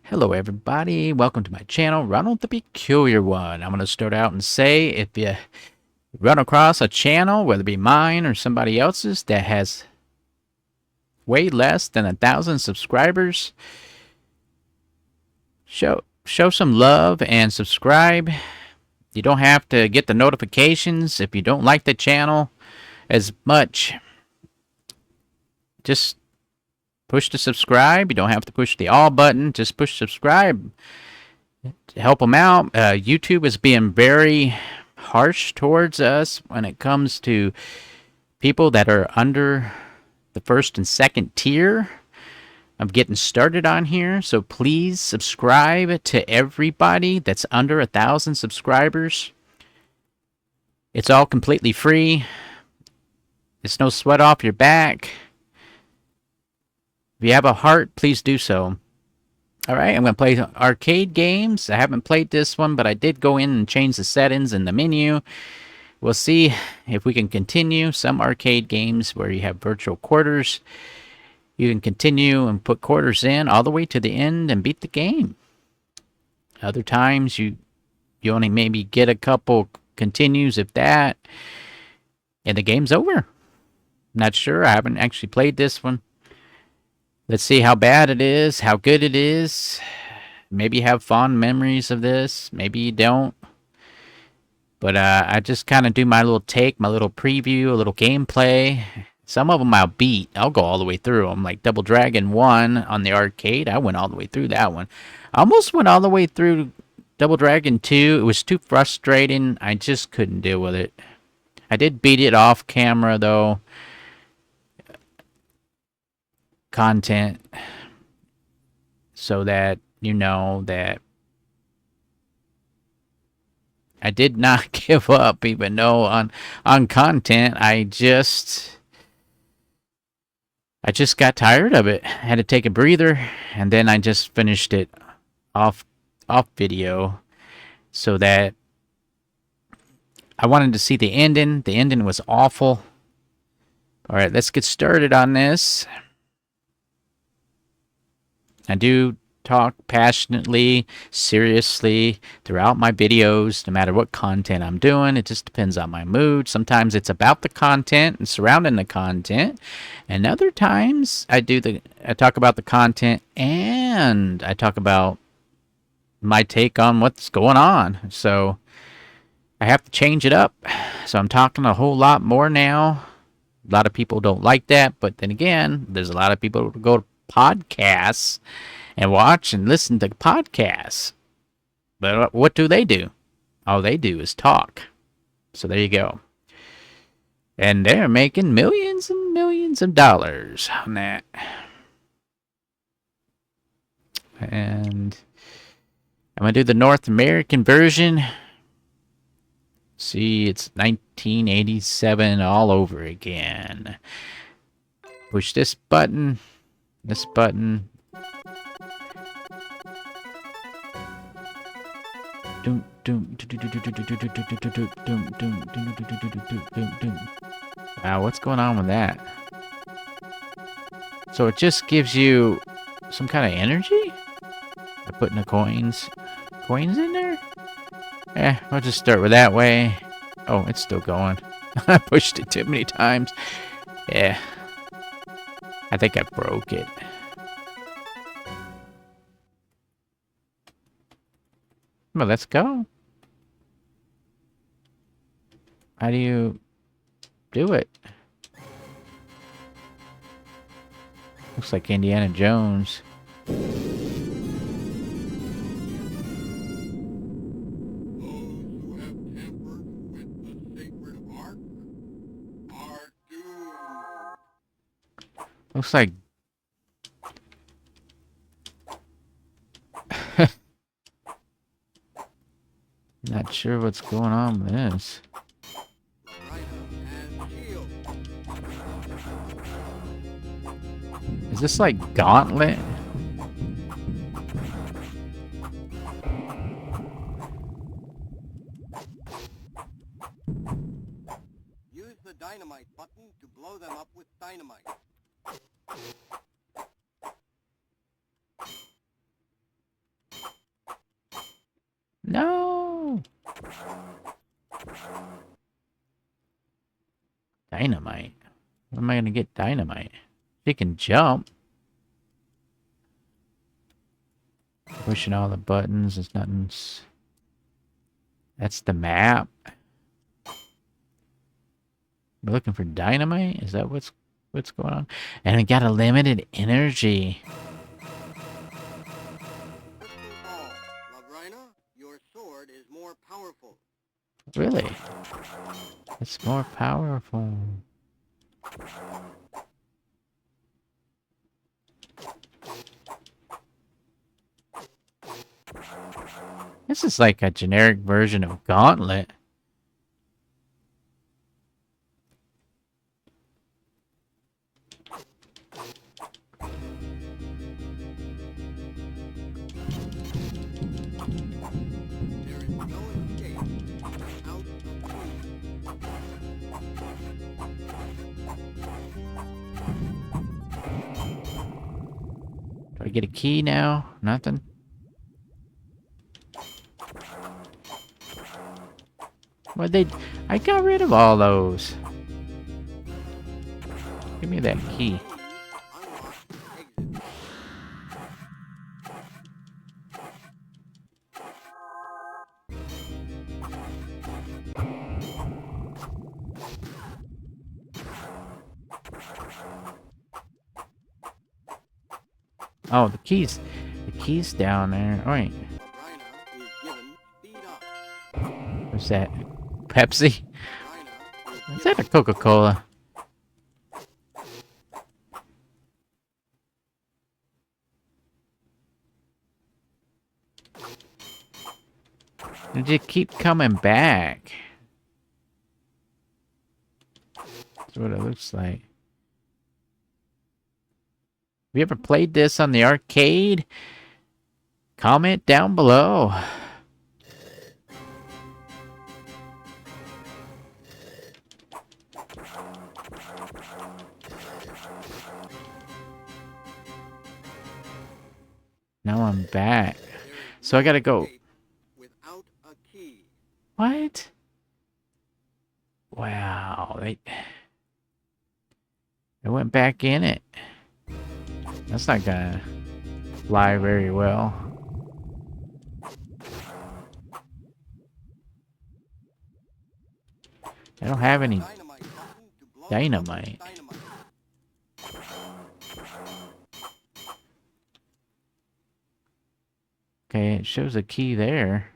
Hello everybody, welcome to my channel, Ronald the Peculiar One. I'm going to start out and say if you run across a channel, whether it be mine or somebody else's, that has way less than 1,000 subscribers, show some love and subscribe. You don't have to get the notifications if you don't like the channel as much. Just push the subscribe. You don't have to push the all button, just push subscribe to help them out. YouTube is being very harsh towards us when it comes to people that are under the first and second tier. I'm getting started on here, so please subscribe to everybody that's under 1,000 subscribers. It's all completely free. It's no sweat off your back. If you have a heart, please do so. Alright, I'm going to play arcade games. I haven't played this one, but I did go in and change the settings in the menu. We'll see if we can continue. Some arcade games where you have virtual quarters, you can continue and put quarters in all the way to the end and beat the game. Other times, you only maybe get a couple continues, if that, and the game's over. Not sure. I haven't actually played this one. Let's see how bad it is, how good it is. Maybe you have fond memories of this. Maybe you don't. But I just kind of do my little take, my little preview, a little gameplay. Some of them I'll beat. I'll go all the way through them. Like Double Dragon 1 on the arcade. I went all the way through that one. I almost went all the way through Double Dragon 2. It was too frustrating. I just couldn't deal with it. I did beat it off camera, though. Content, so that you know that I did not give up, even though on content I just got tired of it. I had to take a breather, and then I just finished it off video, so that I wanted to see the ending. The ending was awful. All right, let's get started on this. I do talk passionately, seriously throughout my videos, no matter what content I'm doing. It just depends on my mood. Sometimes it's about the content and surrounding the content, and other times I talk about the content and I talk about my take on what's going on. So I have to change it up. So I'm talking a whole lot more now. A lot of people don't like that, but then again, there's a lot of people who go to podcasts and watch and listen to podcasts. But what do? All they do is talk. So there you go. And they're making millions and millions of dollars on that. And I'm going to do the North American version. See, it's 1987 all over again. Push this button. This button. Wow, what's going on with that? So it just gives you some kind of energy? By putting the coins in there? I'll just start with that way. Oh, it's still going. I pushed it too many times. Yeah. I think I broke it. Well, let's go. How do you do it? Looks like Indiana Jones. Looks like not sure what's going on with this. Is this like Gauntlet? Use the dynamite button to blow them up with dynamite. Dynamite. Where am I gonna get dynamite? She can jump. Pushing all the buttons. There's nothing. That's the map. We're looking for dynamite? Is that what's going on? And we got a limited energy. Lavrina, your sword is more powerful. Really? It's more powerful. This is like a generic version of Gauntlet. There is no escape without a Do I get a key now? Nothing? What they... I got rid of all those. Give me that key. Oh, the keys. The key's down there. Oh, wait. Lavrina is given speed up. What's that? Pepsi? Lavrina Is that a Coca-Cola? Did you keep coming back? That's what it looks like. Have you ever played this on the arcade? Comment down below. Now I'm back. So I gotta go. without a key. What? Wow. They went back in it. That's not gonna fly very well. I don't have any Dynamite button to blow dynamite. dynamite. Okay, it shows a key there.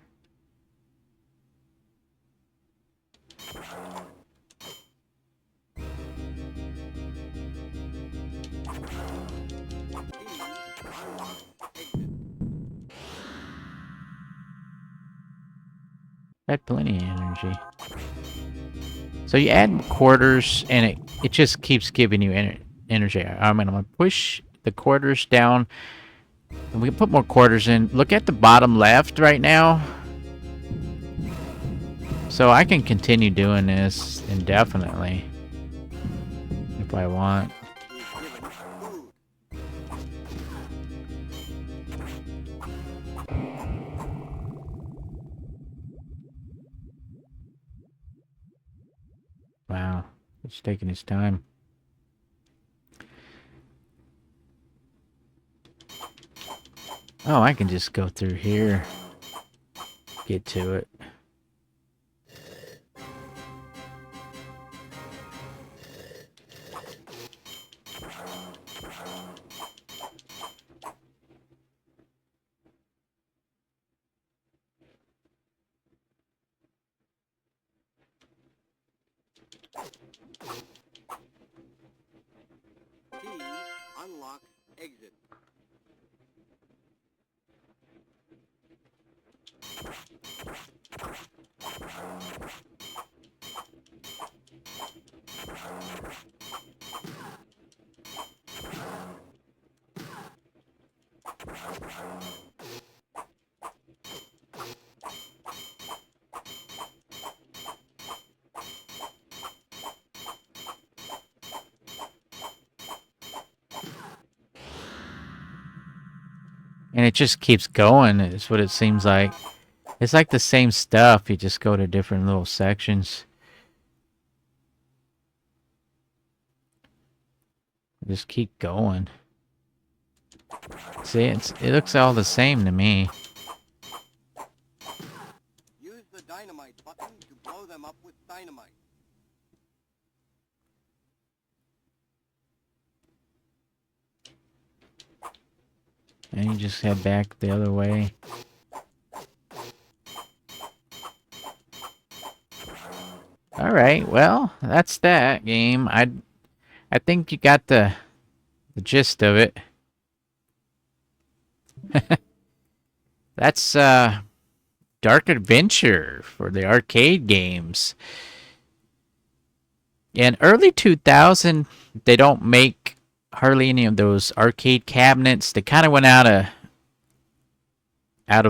Had plenty of energy. So you add quarters, and it just keeps giving you energy. I'm gonna push the quarters down, and we can put more quarters in. Look at the bottom left right now. So I can continue doing this indefinitely if I want. Wow, it's taking its time. Oh, I can just go through here. Get to it. Key unlocks exit. And it just keeps going, is what it seems like. It's like the same stuff, you just go to different little sections. Just keep going. See, it looks all the same to me. Use the dynamite button to blow them up with dynamite. And you just head back the other way. All right, well, that's that game. I think you got the gist of it. That's Dark Adventure for the arcade games. In early 2000, they don't make hardly any of those arcade cabinets. They kind of went out of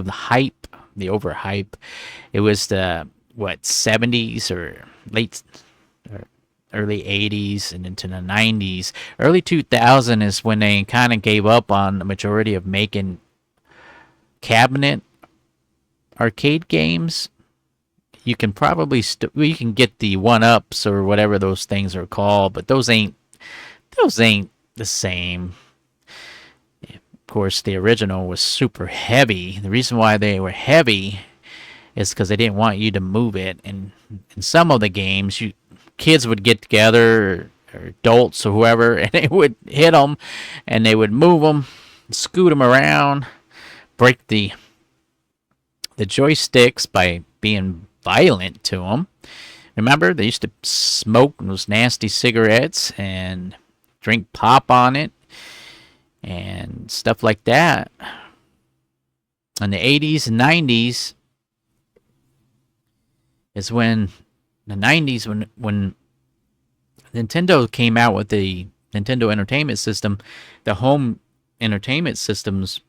the hype, the overhype. It was the 70s or late or early 80s and into the 90s. Early 2000 is when they kind of gave up on the majority of making cabinet arcade games. You can probably you can get the 1-ups or whatever those things are called, but those ain't the same. Of course, the original was super heavy. The reason why they were heavy is because they didn't want you to move it. And in some of the games, kids would get together, or adults or whoever, and they would hit them, and they would move them, scoot them around, break the joysticks by being violent to them. Remember, they used to smoke those nasty cigarettes and drink pop on it and stuff like that. In the 80s and 90s is when the 90s when Nintendo came out with the Nintendo Entertainment System, the home entertainment systems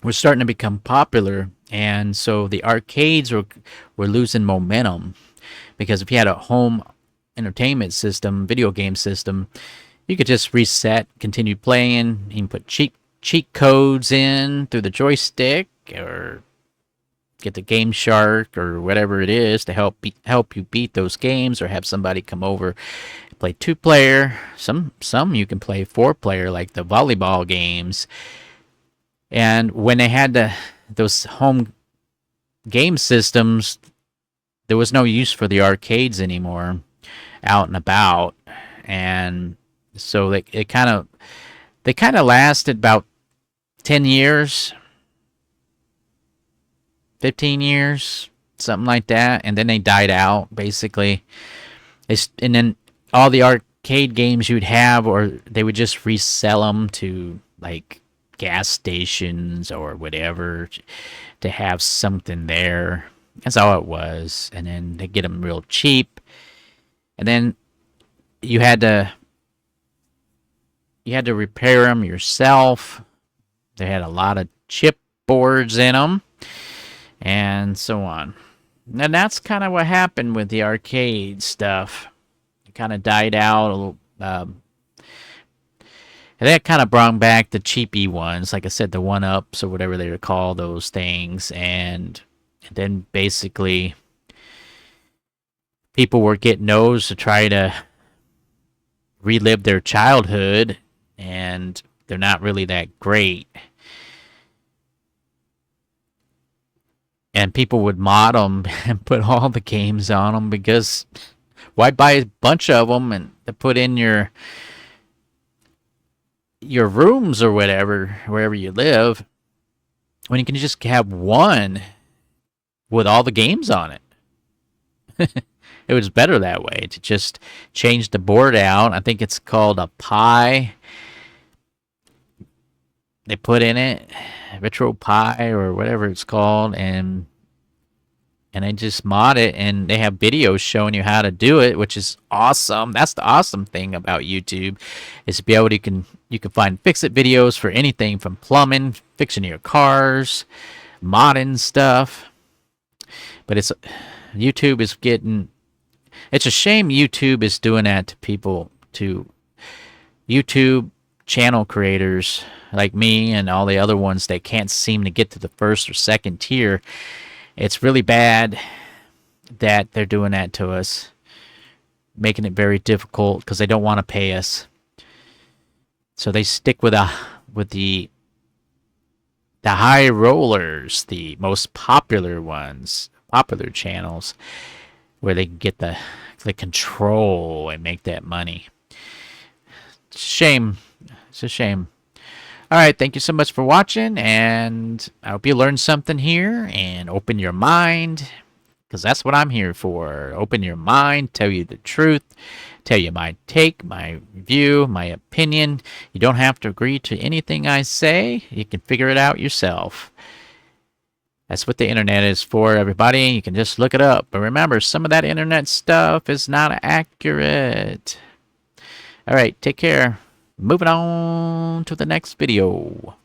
were starting to become popular, and so the arcades were losing momentum, because if you had a home entertainment system, video game system, you could just reset, continue playing. You can put cheat codes in through the joystick, or get the Game Shark or whatever it is to help you beat those games, or have somebody come over, play 2-player. Some you can play 4-player, like the volleyball games. And when they had those home game systems, there was no use for the arcades anymore out and about. And so they kind of lasted about 10 years, 15 years, something like that, and then they died out basically. And then all the arcade games you'd have, or they would just resell them to like gas stations or whatever to have something there. That's all it was. And then they get them real cheap, and then you had to repair them yourself. They had a lot of chip boards in them, and so on. And that's kind of what happened with the arcade stuff. It kind of died out a little. And that kind of brought back the cheapy ones, like I said, the 1-ups or whatever they would call those things. And then basically people were getting those to try to relive their childhood, and they're not really that great. And people would mod them and put all the games on them, because why buy a bunch of them and to put in your rooms or whatever, wherever you live, when you can just have one with all the games on it. It was better that way, to just change the board out. I think it's called a Pi. They put in it Retro Pi or whatever it's called, and they just mod it, and they have videos showing you how to do it, which is awesome. That's the awesome thing about YouTube, is to be able to you can find fix-it videos for anything from plumbing, fixing your cars, modding stuff. But YouTube is getting. It's a shame YouTube is doing that to people, to YouTube channel creators like me and all the other ones that can't seem to get to the first or second tier. It's really bad that they're doing that to us, making it very difficult because they don't want to pay us. So they stick with the high rollers, the most popular ones, popular channels, where they can get the control and make that money. It's a shame. It's a shame. All right, thank you so much for watching, and I hope you learned something here and open your mind, because that's what I'm here for. Open your mind, tell you the truth, tell you my take, my view, my opinion. You don't have to agree to anything I say. You can figure it out yourself. That's what the internet is for, everybody. You can just look it up. But remember, some of that internet stuff is not accurate. All right, take care. Moving on to the next video.